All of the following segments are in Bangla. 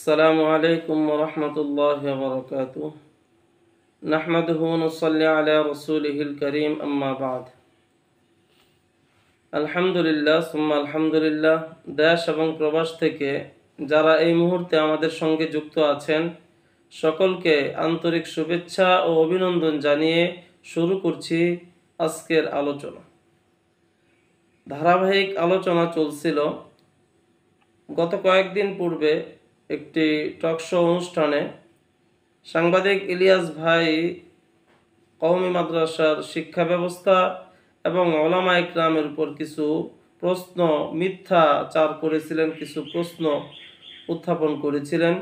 আসসালামু আলাইকুম ওয়া রাহমাতুল্লাহি ওয়া বারাকাতুহু নাহমাদুহু ওয়া নুসাল্লি আলা রাসূলিহিল কারীম আম্মা বা'দ। আলহামদুলিল্লাহ সুম্মা আলহামদুলিল্লাহ। দেশ এবং প্রবাস থেকে যারা এই মুহূর্তে আমাদের সঙ্গে যুক্ত আছেন সকলকে আন্তরিক শুভেচ্ছা ও অভিনন্দন জানিয়ে শুরু করছি আজকের আলোচনা। ধারাবাহিক আলোচনা চলছিল। গত কয়েকদিন পূর্বে একটি টকশো অনুষ্ঠানে সাংবাদিক ইলিয়াস ভাই কওমি মাদ্রাসার শিক্ষা ব্যবস্থা এবং ওলামা ইকরামের উপর কিছু প্রশ্ন মিথ্যাচার করেছিলেন, কিছু প্রশ্ন উত্থাপন করেছিলেন।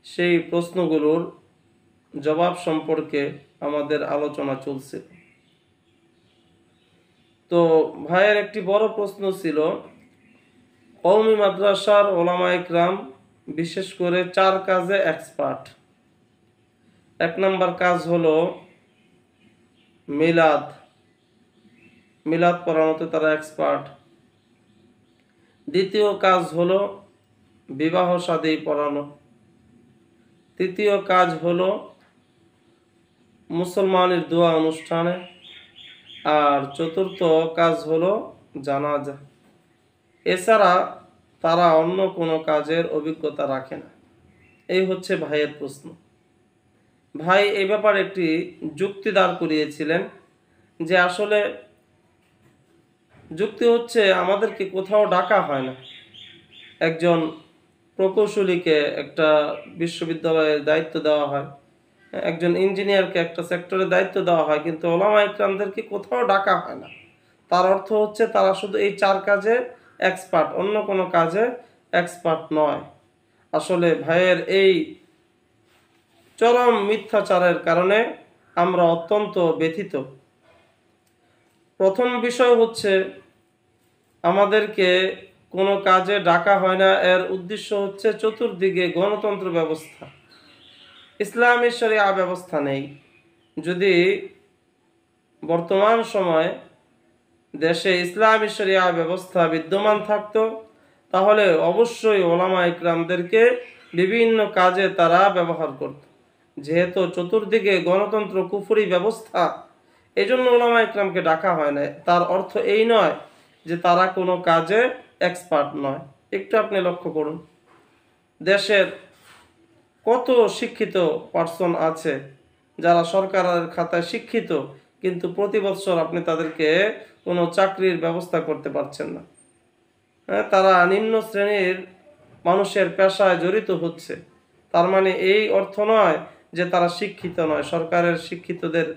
সেই প্রশ্নগুলোর জবাব সম্পর্কে আমাদের আলোচনা চলছে। তো ভাইয়ের একটি বড় প্রশ্ন ছিল, কওমি মাদ্রাসার ওলামা ইকরাম বিশেষ করে 4 কাজে এক্সপার্ট। 1 নম্বর কাজ হলো মিলাদ পড়ানোতে তারা এক্সপার্ট। দ্বিতীয় কাজ হলো বিবাহ শাদী পড়ানো। তৃতীয় কাজ হলো মুসলমানের দোয়া অনুষ্ঠানে। আর চতুর্থ কাজ হলো জানাজা। এছাড়া তারা অন্য কোনো কাজের অভিজ্ঞতা রাখে না। এই হচ্ছে ভাইয়ের প্রশ্ন। ভাই এই ব্যাপারে একটি যুক্তি দাঁড় করিয়েছিলেন যে আসলে যুক্তি হচ্ছে আমাদেরকে কোথাও ডাকা হয় না। একজন প্রকৌশলীকে একটা বিশ্ববিদ্যালয়ের দায়িত্ব দেওয়া হয়, একজন ইঞ্জিনিয়ারকে একটা সেক্টরের দায়িত্ব দেওয়া হয়, কিন্তু ওলামা ইকরামদেরকে কোথাও ডাকা হয় না। তার অর্থ হচ্ছে তারা শুধু এই 4 কাজে এক্সপার্ট, অন্য কোনো কাজে এক্সপার্ট নয়। আসলে ভাইয়ের এই চরম মিথ্যাচারের কারণে আমরা অত্যন্ত ব্যথিত। প্রথম বিষয় হচ্ছে আমাদেরকে কোনো কাজে ডাকা হয় না, এর উদ্দেশ্য হচ্ছে চতুর্দিকে গণতন্ত্র ব্যবস্থা, ইসলামী শরিয়া ব্যবস্থা নেই। যদি বর্তমান সময়ে দেশে ইসলামী শরিয়া ব্যবস্থা বিদ্যমান থাকতো তাহলে অবশ্যই ওলামা ইকরামদেরকে বিভিন্ন কাজে তারা ব্যবহার করত। যেহেতু চতুর্দিকে গণতন্ত্র কুফরি ব্যবস্থা, এই জন্য ওলামা ইকরামকে ডাকা হয় না। তার অর্থ এই নয় যে তারা কোনো কাজে এক্সপার্ট নয়। একটু আপনি লক্ষ্য করুন, দেশের কত শিক্ষিত পার্সন আছে যারা সরকারের খাতায় শিক্ষিত, কিন্তু প্রতি বছর আপনি তাদেরকে কোনো চাকরির ব্যবস্থা করতে পারছেন না। তারা নিম্ন শ্রেণীর মানুষের পেশায় জড়িত হচ্ছে। তার মানে এই অর্থ নয় যে তারা শিক্ষিত নয়। সরকারের শিক্ষিতদের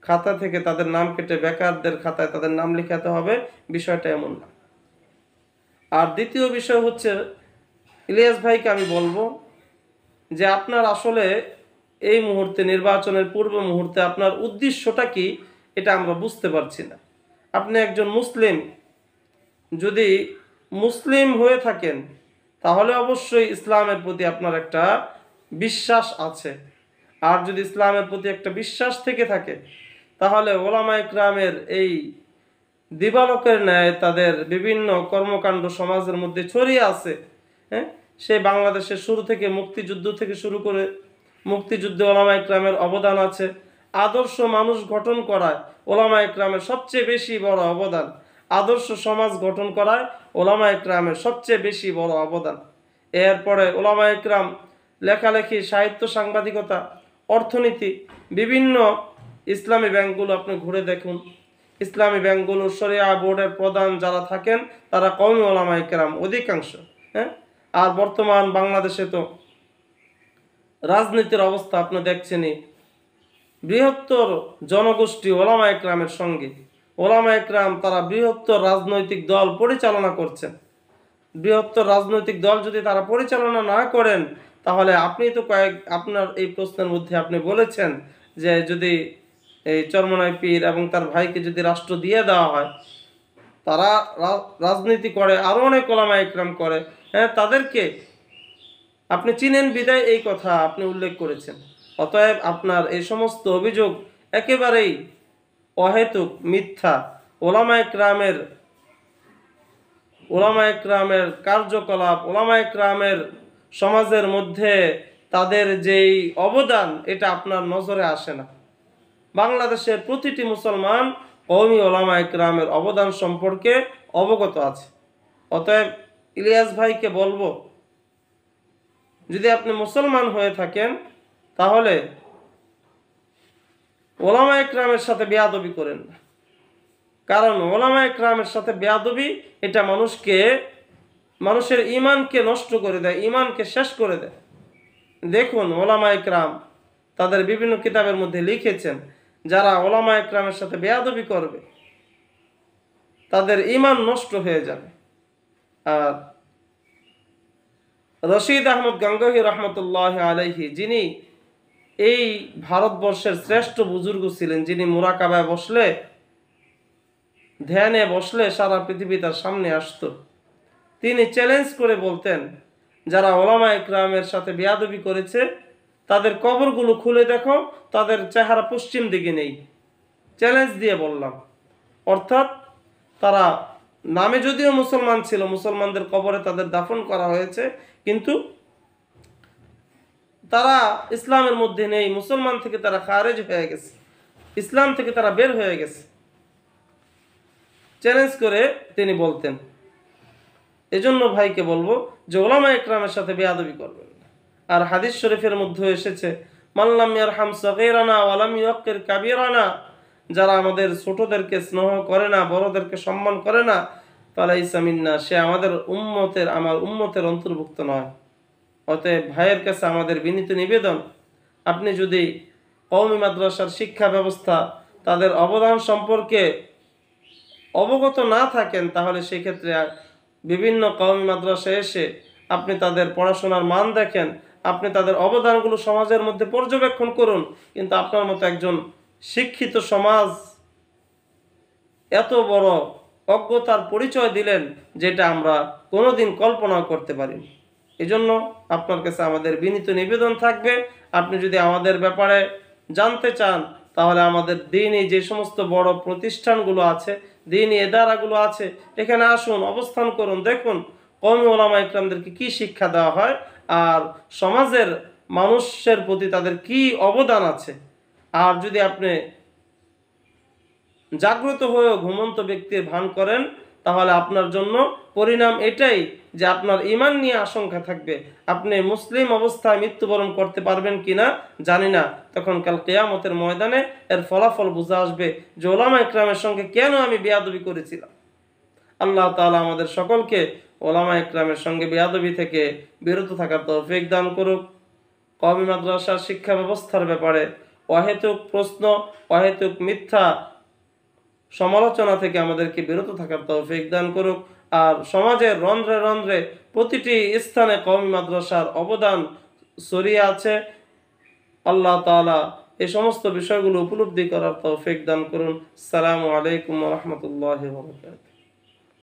খাতা থেকে তাদের নাম কেটে বেকারদের খাতায় তাদের নাম লেখাতে হবে, বিষয়টা এমন না। আর দ্বিতীয় বিষয় হচ্ছে, ইলিয়াস ভাইকে আমি বলবো যে আপনার আসলে এই মুহূর্তে, নির্বাচনের পূর্ব মুহূর্তে আপনার উদ্দেশ্যটা কি এটা আমরা বুঝতে পারছি না। আপনি একজন মুসলিম, যদি মুসলিম হয়ে থাকেন তাহলে অবশ্যই ইসলামের প্রতি আপনার একটা বিশ্বাস আছে। আর যদি ইসলামের প্রতি একটা বিশ্বাস থেকে থাকে তাহলে ওলামা ইকরামের এই দিবালোকের ন্যায় তাদের বিভিন্ন কর্মকাণ্ড সমাজের মধ্যে ছড়িয়ে আছে। সেই বাংলাদেশের শুরু থেকে মুক্তিযুদ্ধ থেকে শুরু করে মুক্তিযুদ্ধে ওলামা ইকরামের অবদান আছে। আদর্শ মানুষ গঠন করায় ওলামা ইকরামের সবচেয়ে বেশি বড় অবদান। আদর্শ সমাজ গঠন করায় ওলামা ইকরামের সবচেয়ে বেশি বড় অবদান। এরপরে ওলামা ইকরাম লেখালেখি, সাহিত্য, সাংবাদিকতা, অর্থনীতি, বিভিন্ন ইসলামী ব্যাংকগুলো আপনি ঘুরে দেখুন। ইসলামী ব্যাংকগুলোর শরিয়া বোর্ডের প্রধান যারা থাকেন তারা কওমি ওলামা ইকরাম অধিকাংশ। আর বর্তমান বাংলাদেশে তো রাজনীতির অবস্থা আপনি দেখছেনই। বৃহত্তর জনগোষ্ঠী ওলামা ইকরামের সঙ্গে, ওলামা ইকরাম তারা বৃহত্তর রাজনৈতিক দল পরিচালনা করছেন। বৃহত্তর রাজনৈতিক দল যদি তারা পরিচালনা না করেন তাহলে আপনি তো আপনার এই প্রশ্নের মধ্যে আপনি বলেছেন যে যদি এই চরমনাই পীর এবং তার ভাইকে যদি রাষ্ট্র দিয়ে দেওয়া হয়, তারা রাজনীতি করে, আরো অনেক ওলামা ইকরাম করে, তাদেরকে আপনি চিনেন বিদায় এই কথা আপনি উল্লেখ করেছেন। অতএব আপনার এই সমস্ত অভিযোগ একেবারেই অহেতুক, মিথ্যা। ওলামা ইকরামের কার্যকলাপ, ওলামা ইকরামের সমাজের মধ্যে তাদের যেই অবদান এটা আপনার নজরে আসে না। বাংলাদেশের প্রতিটি মুসলমান কওমি ওলামা ইকরামের অবদান সম্পর্কে অবগত আছে। অতএব ইলিয়াস ভাইকে বলবো, যদি আপনি মুসলমান হয়ে থাকেন তাহলে ওলামা ইকরামের সাথে বেয়াদবি করেন না। কারণ ওলামা ইকরামের সাথে বেয়াদবি এটা মানুষের ঈমানকে নষ্ট করে দেয়, ঈমানকে শেষ করে দেয়। দেখুন, ওলামা ইকরাম তাদের বিভিন্ন কিতাবের মধ্যে লিখেছেন, যারা ওলামা ইকরামের সাথে বেয়াদবি করবে তাদের ঈমান নষ্ট হয়ে যাবে। আর রশিদ আহমদ গাঙ্গোহী রহমতুল্লাহ আলাইহি, যিনি এই ভারতবর্ষের শ্রেষ্ঠ বুজুর্গ ছিলেন, যিনি মুরাকাবায় বসলে, ধ্যানে বসলে সারা পৃথিবী তার সামনে আসতো, তিনি চ্যালেঞ্জ করে বলতেন, যারা ওলামা ইকরামের সাথে বেয়াদবি করেছে তাদের কবরগুলো খুলে দেখো, তাদের চেহারা পশ্চিম দিকে নেই। চ্যালেঞ্জ দিয়ে বললাম, অর্থাৎ তারা নামে যদিও মুসলমান ছিল, মুসলমানদের কবরে তাদের দাফন করা হয়েছে, কিন্তু তারা ইসলামের মধ্যে নেই, মুসলমান থেকে তারা খারেজ হয়ে গেছে, ইসলাম থেকে তারা বের হয়ে গেছে। চ্যালেঞ্জ করে তিনি বলতেন। এজন্য ভাইকে বলবো যে ওলামা ইকরামের সাথে বেয়াদবি করবেন না। আর হাদিস শরীফের মধ্যে এসেছে, মাল্লাম ইয়ারহাম সগীরানা ওয়ালাম ইউক্কির কাবীরানা, যারা আমাদের ছোটদেরকে স্নেহ করে না, বড়দেরকে সম্মান করে না, ফালাইসা মিন্না, সে আমার উম্মতের অন্তর্ভুক্ত নয়। অতএব ভাইয়ের কাছে আমাদের বিনীত নিবেদন, আপনি যদি কওমি মাদ্রাসার শিক্ষা ব্যবস্থা, তাদের অবদান সম্পর্কে অবগত না থাকেন, তাহলে সেক্ষেত্রে বিভিন্ন কওমি মাদ্রাসায় এসে আপনি তাদের পড়াশোনার মান দেখেন, আপনি তাদের অবদানগুলো সমাজের মধ্যে পর্যবেক্ষণ করুন। কিন্তু আপনার মতো একজন শিক্ষিত সমাজ এত বড় অজ্ঞতার পরিচয় দিলেন, যেটা আমরা কোনোদিন কল্পনা করতে পারিনি। এজন্য আপনার কাছে আমাদের বিনীত নিবেদন থাকবে, আপনি যদি আমাদের ব্যাপারে জানতে চান, তাহলে আমাদের দ্বীনি যে সমস্ত বড় প্রতিষ্ঠানগুলো আছে, দ্বীনি ইদারাগুলো আছে, এখানে আসুন, অবস্থান করুন, দেখুন কওমি ওলামা ইকরামদেরকে কি শিক্ষা দেওয়া হয় আর সমাজের মানুষের প্রতি তাদের কি অবদান আছে। আর যদি আপনি জাগ্রত হয়েও ঘুমন্ত ব্যক্তির ভান করেন, তাহলে আপনার জন্য পরিণাম এটাই যে আপনার ঈমান নিয়ে আশঙ্কা থাকবে, আপনি মুসলিম অবস্থায় মৃত্যুবরণ করতে পারবেন কিনা জানি না। তখন কাল কিয়ামতের ময়দানে এর ফলাফল বুঝে আসবে যে ওলামা ইকরামের সঙ্গে কেন আমি বেয়াদবি করেছিলাম। আল্লাহ তাআলা আমাদের সকলকে ওলামা ইকরামের সঙ্গে বেয়াদবি থেকে বিরত থাকার তৌফিক দান করুক। কওমি মাদ্রাসার শিক্ষা ব্যবস্থার ব্যাপারে অহেতুক প্রশ্ন, অহেতুক মিথ্যা সমালোচনা থেকে আমাদেরকে বিরত থাকার তৌফিক দান করুক। আর সমাজের রন্ধ্রে রন্ধ্রে প্রতিটি স্থানে কওমি মাদ্রাসার অবদান ছড়িয়ে আছে। আল্লাহ তাআলা এই সমস্ত বিষয়গুলো উপলব্ধি করার তৌফিক দান করুন। আসসালামু আলাইকুম ওয়া রাহমাতুল্লাহি ওয়া বারাকাতুহু।